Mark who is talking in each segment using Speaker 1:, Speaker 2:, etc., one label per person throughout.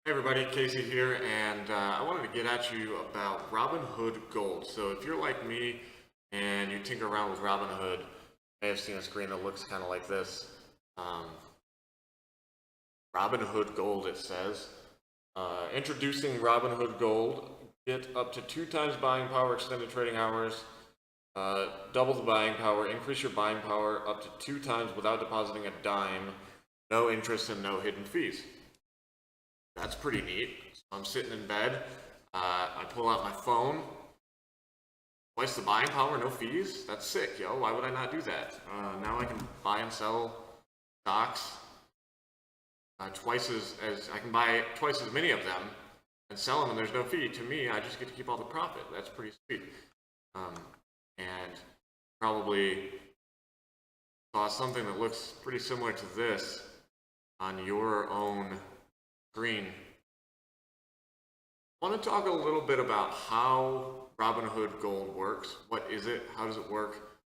Speaker 1: Hey everybody, Casey here, and I wanted to get at you about Robinhood Gold. So if you're like me and you tinker around with Robinhood, you may have seen a screen that looks kind of like this. Robinhood Gold, it says. Introducing Robinhood Gold. Get up to 2 times buying power, extended trading hours, double the buying power, increase your buying power up to 2 times without depositing a dime, no interest and no hidden fees. That's pretty neat. So I'm sitting in bed, I pull out my phone, twice the buying power, no fees. That's sick, yo. Why would I not do that? Now I can buy and sell stocks twice as I can buy twice as many of them and sell them, and there's no fee. To me, I just get to keep all the profit. That's pretty sweet. And probably saw something that looks pretty similar to this on your own screen. I want to talk a little bit about how Robinhood Gold works. What is it? How does it work?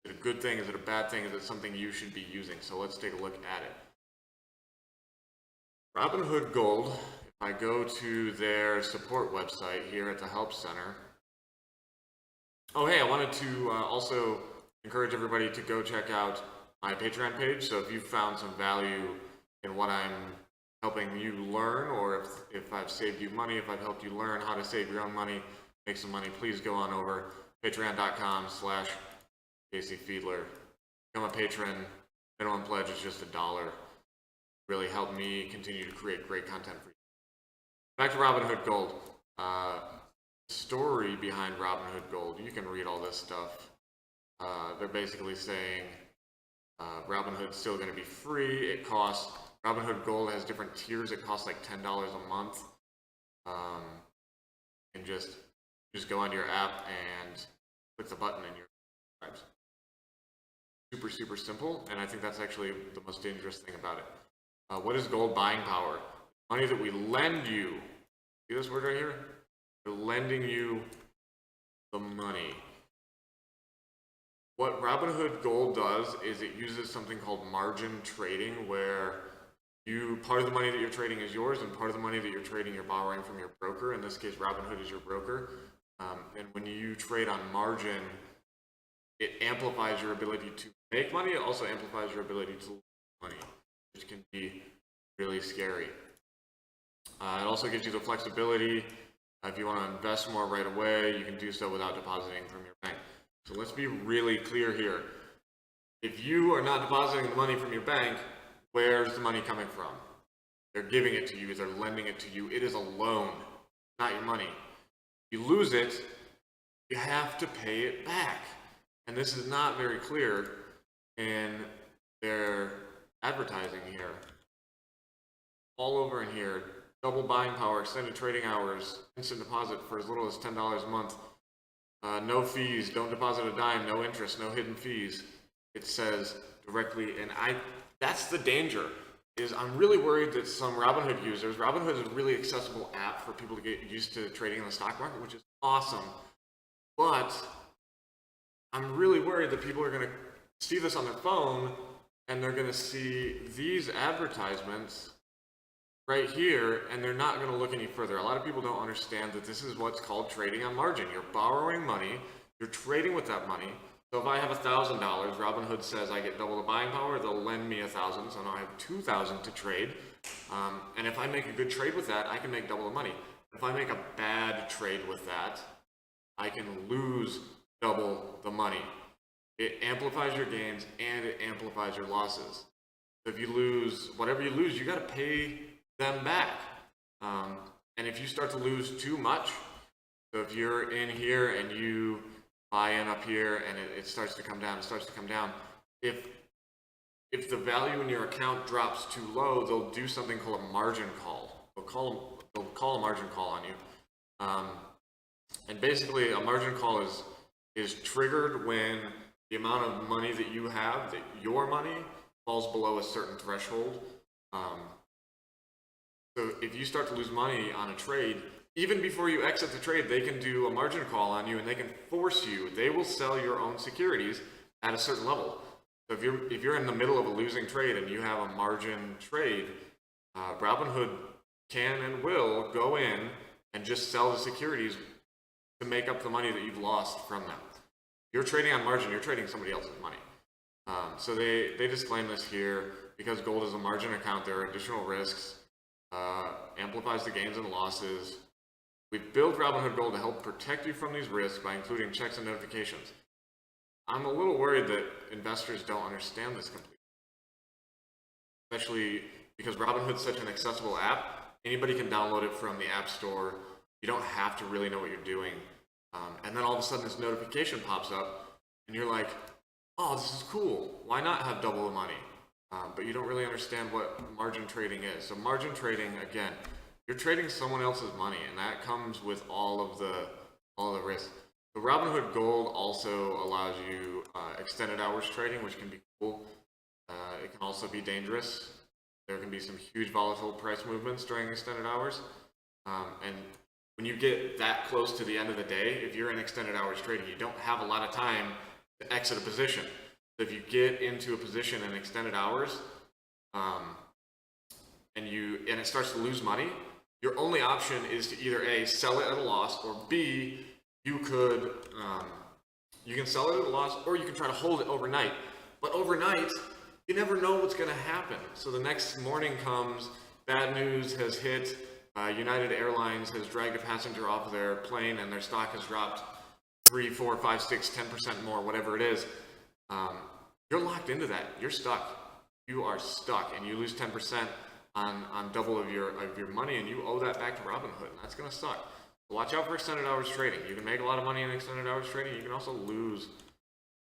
Speaker 1: Is it a good thing? Is it a bad thing? Is it something you should be using? So let's take a look at it. Robinhood Gold, if I go to their support website here at the Help Center. Oh, hey, I wanted to also encourage everybody to go check out my Patreon page. So if you found some value in what I'm helping you learn, or if I've saved you money, if I've helped you learn how to save your own money, make some money, please go on over patreon.com/Casey Fiedler. Become a patron. Minimum pledge is just $1. Really help me continue to create great content for you. Back to Robinhood Gold. Story behind Robinhood Gold. You can read all this stuff. They're basically saying Robinhood's still going to be free. It costs, Robinhood Gold has different tiers. It costs like $10 a month. And just go onto your app and click the button and you're subscribed. Super, super simple. And I think that's actually the most dangerous thing about it. What is gold buying power? Money that we lend you. See this word right here? We're lending you the money. What Robinhood Gold does is it uses something called margin trading, where part of the money that you're trading is yours, and part of the money that you're trading you're borrowing from your broker. In this case, Robinhood is your broker. And when you trade on margin, it amplifies your ability to make money. It also amplifies your ability to lose money, which can be really scary. It also gives you the flexibility. If you want to invest more right away, you can do so without depositing from your bank. So let's be really clear here. If you are not depositing the money from your bank, where's the money coming from? They're giving it to you. They're lending it to you. It is a loan, not your money. If you lose it, you have to pay it back. And this is not very clear in their advertising here. All over in here, double buying power, extended trading hours, instant deposit for as little as $10 a month. No fees, don't deposit a dime, no interest, no hidden fees. It says directly, and that's the danger, is I'm really worried that some Robinhood users, Robinhood is a really accessible app for people to get used to trading in the stock market, which is awesome. But I'm really worried that people are going to see this on their phone and they're going to see these advertisements right here, and they're not going to look any further. A lot of people don't understand that this is what's called trading on margin. You're borrowing money, you're trading with that money. So if I have $1,000, Robinhood says I get double the buying power, they'll lend me $1,000, so now I have $2,000 to trade. And if I make a good trade with that, I can make double the money. If I make a bad trade with that, I can lose double the money. It amplifies your gains and it amplifies your losses. So if you lose, whatever you lose, you got to pay them back. And if you start to lose too much, so if you're in here and you buy in up here and it starts to come down, if the value in your account drops too low, they'll do something called a margin call. They'll call a margin call on you. And basically a margin call is triggered when the amount of money that you have, that your money, falls below a certain threshold. So if you start to lose money on a trade, even before you exit the trade, they can do a margin call on you and they can force you. They will sell your own securities at a certain level. So if you're in the middle of a losing trade and you have a margin trade, Robinhood can and will go in and just sell the securities to make up the money that you've lost from them. You're trading on margin, you're trading somebody else's money. So they disclaim this here. Because gold is a margin account, there are additional risks, amplifies the gains and losses. We've built Robinhood Gold to help protect you from these risks by including checks and notifications. I'm a little worried that investors don't understand this completely, especially because Robinhood's such an accessible app. Anybody can download it from the App Store. You don't have to really know what you're doing. And then all of a sudden this notification pops up and you're like, oh, this is cool. Why not have double the money? But you don't really understand what margin trading is. So margin trading, again, you're trading someone else's money, and that comes with all of the risks. So Robinhood Gold also allows you extended hours trading, which can be cool. It can also be dangerous. There can be some huge volatile price movements during extended hours. And when you get that close to the end of the day, if you're in extended hours trading, you don't have a lot of time to exit a position. So if you get into a position in extended hours, and it starts to lose money, your only option is to either A, sell it at a loss, or B, you can sell it at a loss, or you can try to hold it overnight. But overnight, you never know what's going to happen. So the next morning comes, bad news has hit, United Airlines has dragged a passenger off of their plane, and their stock has dropped 3, 4, 5, 6, 10% more, whatever it is. You're locked into that. You're stuck. You are stuck, and you lose 10% on double of your money, and you owe that back to Robinhood, and that's going to suck. So watch out for extended hours trading. You can make a lot of money in extended hours trading. You can also lose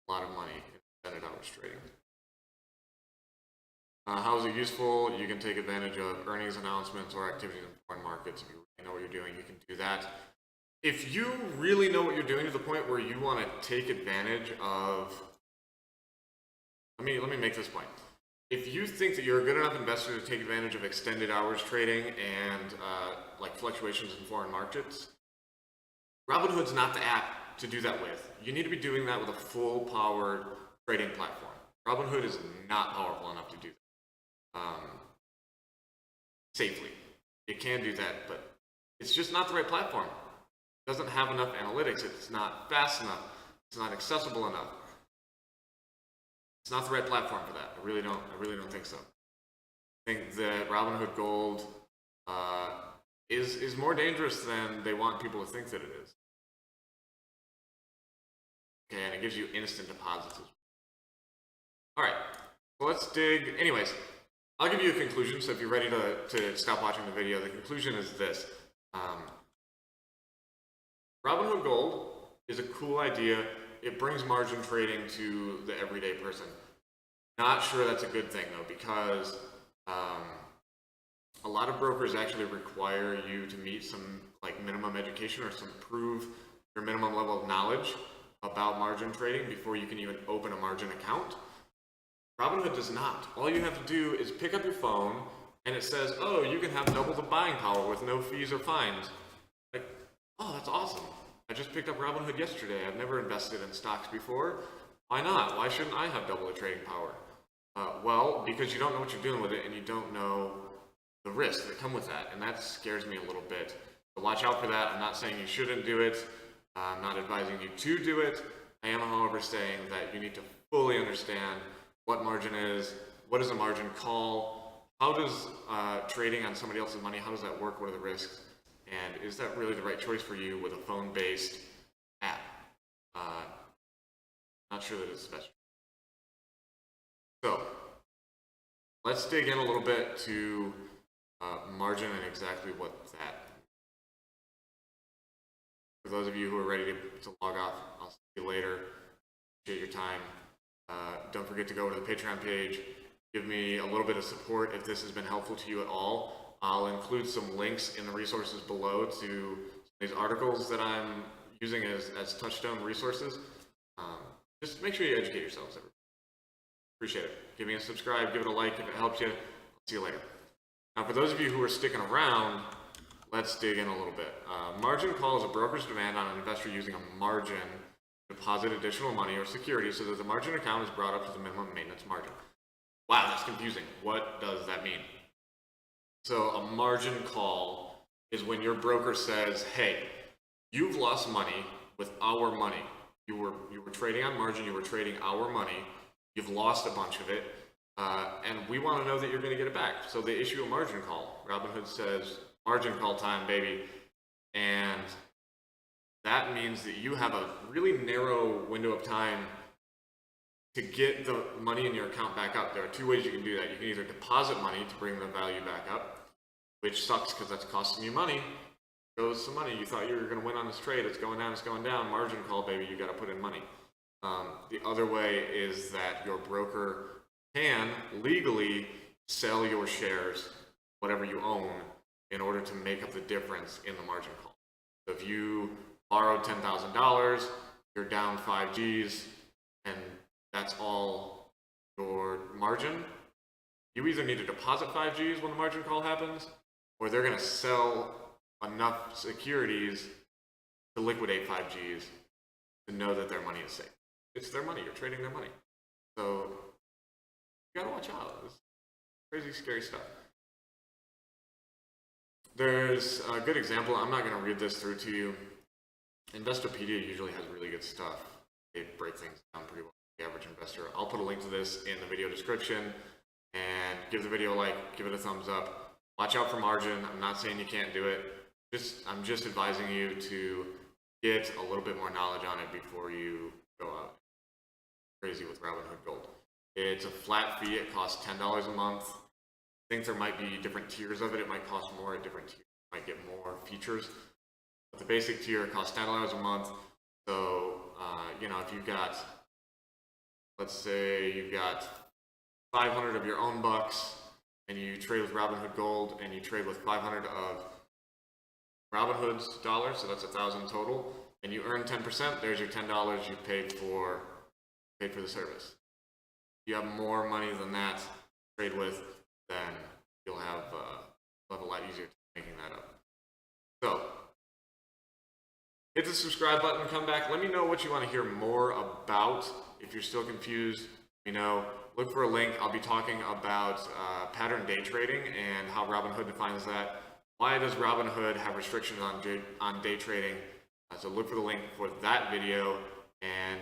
Speaker 1: a lot of money in extended hours trading. How is it useful? You can take advantage of earnings announcements or activities in foreign markets. If you really know what you're doing, you can do that. If you really know what you're doing to the point where you want to take advantage of, let me make this point. If you think that you're a good enough investor to take advantage of extended hours trading and like fluctuations in foreign markets, Robinhood's not the app to do that with. You need to be doing that with a full-powered trading platform. Robinhood is not powerful enough to do that safely. It can do that, but it's just not the right platform. It doesn't have enough analytics. It's not fast enough. It's not accessible enough. It's not the right platform for that. I really don't think so. I think that Robinhood Gold is more dangerous than they want people to think that it is. Okay, and it gives you instant deposits. All right, so let's dig. Anyways, I'll give you a conclusion. So if you're ready to stop watching the video, the conclusion is this: Robinhood Gold is a cool idea. It brings margin trading to the everyday person. Not sure that's a good thing though, because a lot of brokers actually require you to meet some like minimum education or some prove your minimum level of knowledge about margin trading before you can even open a margin account. Robinhood does not. All you have to do is pick up your phone and it says, oh, you can have double the buying power with no fees or fines. Like, oh, that's awesome. I just picked up Robinhood yesterday. I've never invested in stocks before. Why not? Why shouldn't I have double the trading power? Well, because you don't know what you're doing with it and you don't know the risks that come with that. And that scares me a little bit. So watch out for that. I'm not saying you shouldn't do it. I'm not advising you to do it. I am, however, saying that you need to fully understand what margin is, what is a margin call, how does trading on somebody else's money, how does that work, what are the risks, and is that really the right choice for you with a phone-based app? Not sure that it's the best. So let's dig in a little bit to margin and exactly what that is. For those of you who are ready to log off, I'll see you later. Appreciate your time. Don't forget to go over to the Patreon page. Give me a little bit of support if this has been helpful to you at all. I'll include some links in the resources below to these articles that I'm using as touchstone resources. Just make sure you educate yourselves. Appreciate it. Give me a subscribe, give it a like if it helps you. I'll see you later. Now, for those of you who are sticking around, let's dig in a little bit. Margin call is a broker's demand on an investor using a margin to deposit additional money or security so that the margin account is brought up to the minimum maintenance margin. Wow, that's confusing. What does that mean? So a margin call is when your broker says, hey, you've lost money with our money. You were trading on margin, you were trading our money, you've lost a bunch of it, and we want to know that you're going to get it back. So they issue a margin call. Robinhood says, margin call time, baby. And that means that you have a really narrow window of time to get the money in your account back up. There are two ways you can do that. You can either deposit money to bring the value back up, which sucks because that's costing you money. Goes some money. You thought you were going to win on this trade. It's going down. It's going down. Margin call, baby. You got to put in money. The other way is that your broker can legally sell your shares, whatever you own, in order to make up the difference in the margin call. So if you borrowed $10,000, you're down 5 G's, and that's all your margin. You either need to deposit 5 G's when the margin call happens, or they're going to sell enough securities to liquidate 5 G's to know that their money is safe. It's their money. You're trading their money. So you got to watch out. It's crazy, scary stuff. There's a good example. I'm not going to read this through to you. Investopedia usually has really good stuff. They break things down pretty well for the average investor. I'll put a link to this in the video description, and give the video a like, give it a thumbs up. Watch out for margin. I'm not saying you can't do it. I'm just advising you to get a little bit more knowledge on it before you go out crazy with Robinhood Gold. It's a flat fee. It costs $10 a month. I think there might be different tiers of it. It might cost more at different tiers. You might get more features. But the basic tier costs $10 a month. So, if you've got, let's say you've got 500 of your own bucks, and you trade with Robinhood Gold, and you trade with 500 of Robinhood's dollars, so that's 1,000 total, and you earn 10%, there's your $10 you paid for the service. If you have more money than that to trade with, then you'll have a lot easier making that up. So, hit the subscribe button, come back. Let me know what you want to hear more about. If you're still confused, let me know. Look for a link. I'll be talking about pattern day trading and how Robinhood defines that. Why does Robinhood have restrictions on day trading? So look for the link for that video, and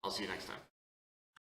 Speaker 1: I'll see you next time.